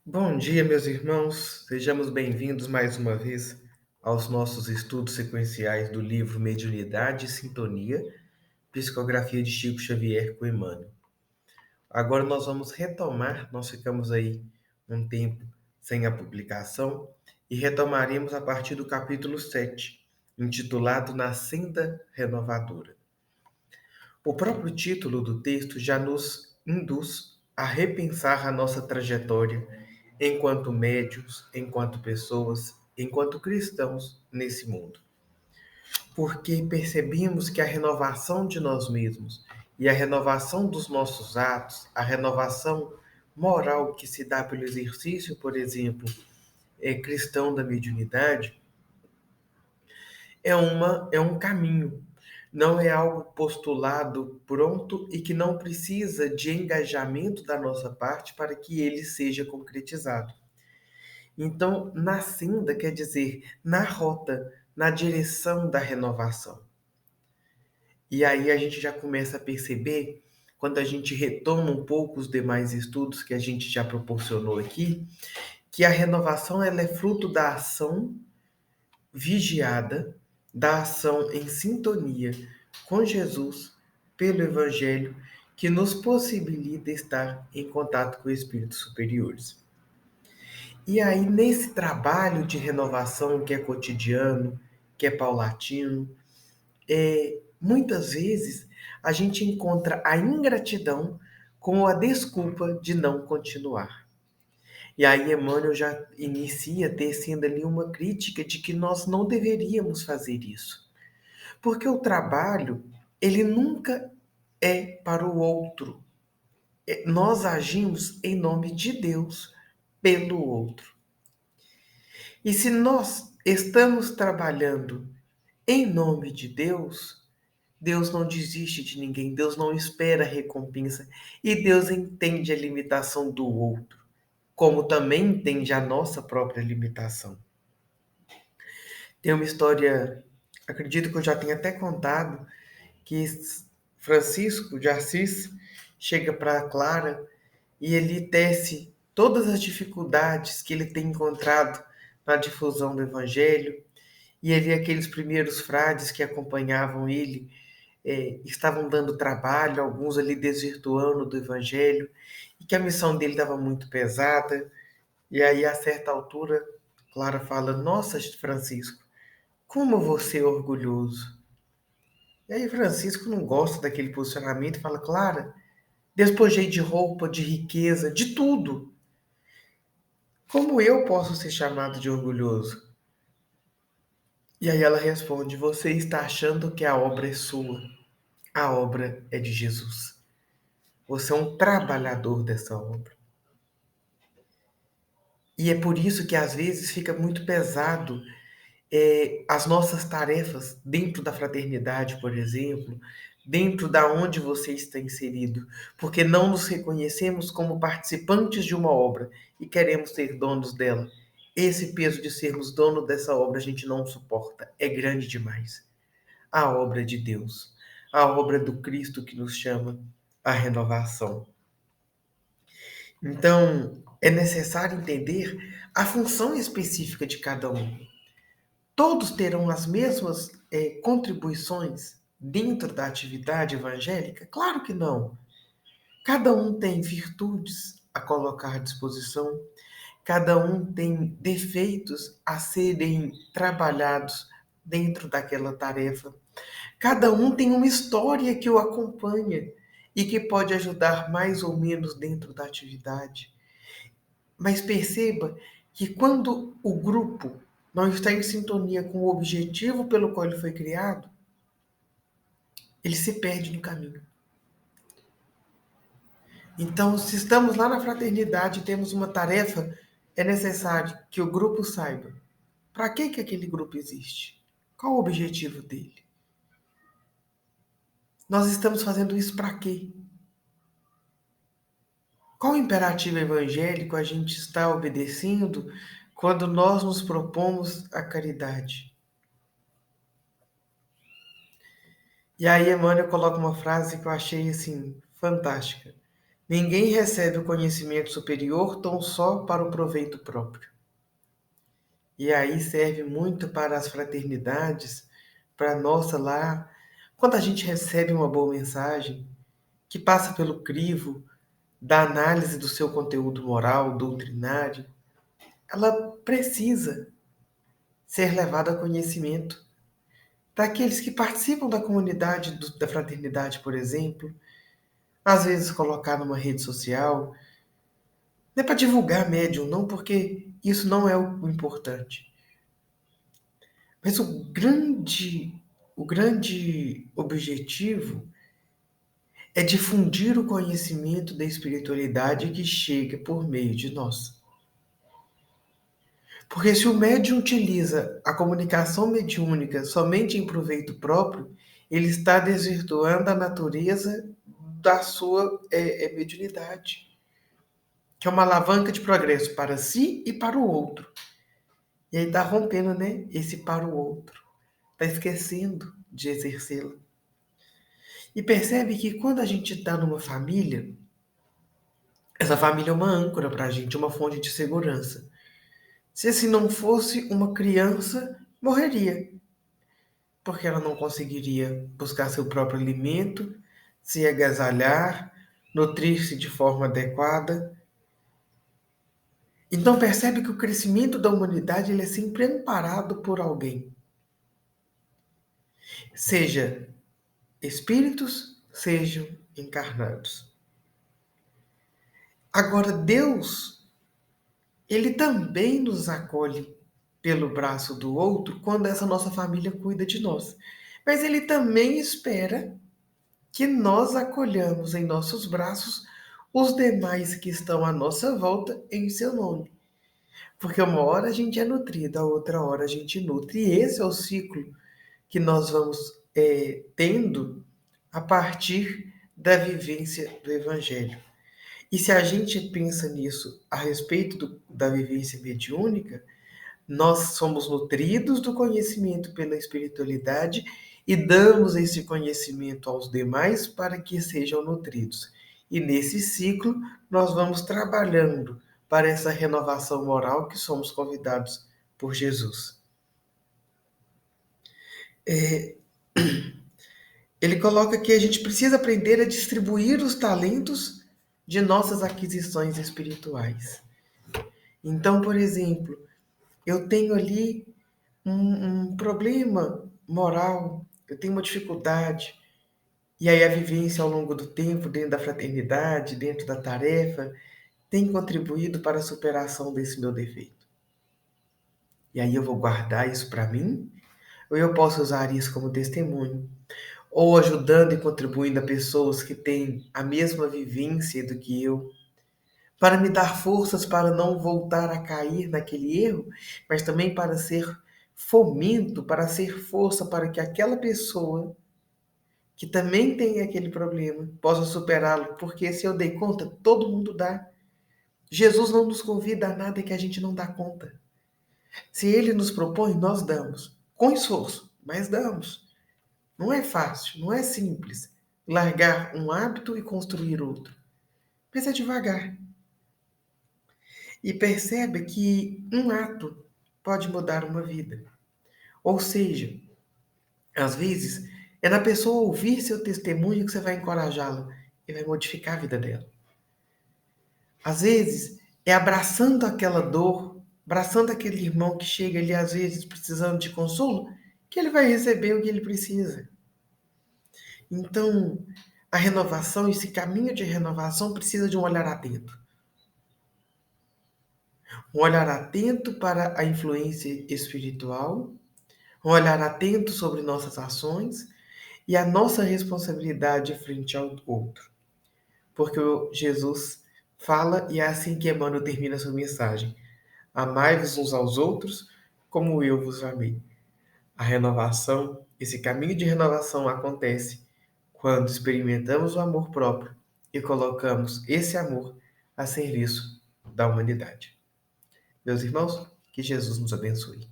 Bom dia, meus irmãos. Sejamos bem-vindos mais uma vez aos nossos estudos sequenciais do livro Mediunidade e Sintonia, Psicografia de Chico Xavier com Emmanuel. Agora nós vamos retomar, nós ficamos aí um tempo sem a publicação e retomaremos a partir do capítulo 7, intitulado Na Senda Renovadora. O próprio título do texto já nos induz a repensar a nossa trajetória enquanto médios, enquanto pessoas, enquanto cristãos nesse mundo. Porque percebemos que a renovação de nós mesmos e a renovação dos nossos atos, a renovação moral que se dá pelo exercício, por exemplo, cristão da mediunidade, é um caminho, não é algo postulado pronto e que não precisa de engajamento da nossa parte para que ele seja concretizado. Então, na senda quer dizer na rota, na direção da renovação. E aí a gente já começa a perceber, quando a gente retoma um pouco os demais estudos que a gente já proporcionou aqui, que a renovação ela é fruto da ação vigiada, da ação em sintonia com Jesus pelo Evangelho, que nos possibilita estar em contato com espíritos superiores. E aí, nesse trabalho de renovação que é cotidiano, que é paulatino, muitas vezes a gente encontra a ingratidão com a desculpa de não continuar. E aí Emmanuel já inicia tecendo ali uma crítica de que nós não deveríamos fazer isso. Porque o trabalho, ele nunca é para o outro. Nós agimos em nome de Deus, pelo outro. E se nós estamos trabalhando em nome de Deus, Deus não desiste de ninguém, Deus não espera recompensa e Deus entende a limitação do outro, como também entende a nossa própria limitação. Tem uma história, acredito que eu já tenha até contado, que Francisco de Assis chega para Clara e ele tece todas as dificuldades que ele tem encontrado na difusão do Evangelho. E ali aqueles primeiros frades que acompanhavam ele estavam dando trabalho, alguns ali desvirtuando do Evangelho, e que a missão dele estava muito pesada. E aí, a certa altura, Clara fala: Nossa, Francisco, como você é orgulhoso. E aí, Francisco não gosta daquele posicionamento e fala: Clara, despojei de roupa, de riqueza, de tudo. Como eu posso ser chamado de orgulhoso? E aí ela responde: Você está achando que a obra é sua. A obra é de Jesus. Você é um trabalhador dessa obra. E é por isso que às vezes fica muito pesado as nossas tarefas dentro da fraternidade, por exemplo, dentro da onde você está inserido, porque não nos reconhecemos como participantes de uma obra e queremos ser donos dela. Esse peso de sermos dono dessa obra a gente não suporta, é grande demais. A obra de Deus, a obra do Cristo que nos chama à renovação. Então, é necessário entender a função específica de cada um. Todos terão as mesmas contribuições dentro da atividade evangélica? Claro que não. Cada um tem virtudes a colocar à disposição, cada um tem defeitos a serem trabalhados dentro daquela tarefa. Cada um tem uma história que o acompanha e que pode ajudar mais ou menos dentro da atividade. Mas perceba que quando o grupo não está em sintonia com o objetivo pelo qual ele foi criado, ele se perde no caminho. Então, se estamos lá na fraternidade e temos uma tarefa, é necessário que o grupo saiba para que aquele grupo existe, qual o objetivo dele. Nós estamos fazendo isso para quê? Qual imperativo evangélico a gente está obedecendo quando nós nos propomos a caridade? E aí Emmanuel coloca uma frase que eu achei assim fantástica. Ninguém recebe o conhecimento superior tão só para o proveito próprio. E aí serve muito para as fraternidades, para a nossa lá. Quando a gente recebe uma boa mensagem, que passa pelo crivo da análise do seu conteúdo moral, doutrinário, ela precisa ser levada a conhecimento. Para aqueles que participam da comunidade da fraternidade, por exemplo, às vezes colocar numa rede social, não é para divulgar médium, não, porque isso não é o importante. Mas o grande objetivo é difundir o conhecimento da espiritualidade que chega por meio de nós. Porque se o médium utiliza a comunicação mediúnica somente em proveito próprio, ele está desvirtuando a natureza da sua mediunidade, que é uma alavanca de progresso para si e para o outro. E aí está rompendo, né? Esse para o outro. Está esquecendo de exercê-la. E percebe que quando a gente está numa família, essa família é uma âncora para a gente, uma fonte de segurança. Se esse não fosse uma criança, morreria, porque ela não conseguiria buscar seu próprio alimento, se agasalhar, nutrir-se de forma adequada. Então percebe que o crescimento da humanidade ele é sempre amparado por alguém, seja espíritos, sejam encarnados. Agora Deus, ele também nos acolhe pelo braço do outro quando essa nossa família cuida de nós. Mas ele também espera que nós acolhamos em nossos braços os demais que estão à nossa volta em seu nome. Porque uma hora a gente é nutrido, a outra hora a gente nutre. E esse é o ciclo que nós vamos tendo a partir da vivência do Evangelho. E se a gente pensa nisso a respeito da vivência mediúnica, nós somos nutridos do conhecimento pela espiritualidade e damos esse conhecimento aos demais para que sejam nutridos. E nesse ciclo, nós vamos trabalhando para essa renovação moral que somos convidados por Jesus. Ele coloca que a gente precisa aprender a distribuir os talentos de nossas aquisições espirituais. Então, por exemplo, eu tenho ali um problema moral, eu tenho uma dificuldade, e aí a vivência ao longo do tempo, dentro da fraternidade, dentro da tarefa, tem contribuído para a superação desse meu defeito. E aí eu vou guardar isso para mim, ou eu posso usar isso como testemunho, ou ajudando e contribuindo a pessoas que têm a mesma vivência do que eu, para me dar forças para não voltar a cair naquele erro, mas também para ser fomento, para ser força para que aquela pessoa que também tem aquele problema possa superá-lo, porque se eu dei conta, todo mundo dá. Jesus não nos convida a nada que a gente não dá conta. Se ele nos propõe, nós damos, com esforço, mas damos. Não é fácil, não é simples largar um hábito e construir outro, mas é devagar. E percebe que um ato pode mudar uma vida. Ou seja, às vezes, é na pessoa ouvir seu testemunho que você vai encorajá-la e vai modificar a vida dela. Às vezes, é abraçando aquela dor, abraçando aquele irmão que chega ali, às vezes, precisando de consolo, que ele vai receber o que ele precisa. Então, a renovação, esse caminho de renovação, precisa de um olhar atento. Um olhar atento para a influência espiritual, um olhar atento sobre nossas ações e a nossa responsabilidade frente ao outro. Porque Jesus fala, e é assim que Emmanuel termina sua mensagem: amai-vos uns aos outros como eu vos amei. A renovação, esse caminho de renovação acontece quando experimentamos o amor próprio e colocamos esse amor a serviço da humanidade. Meus irmãos, que Jesus nos abençoe.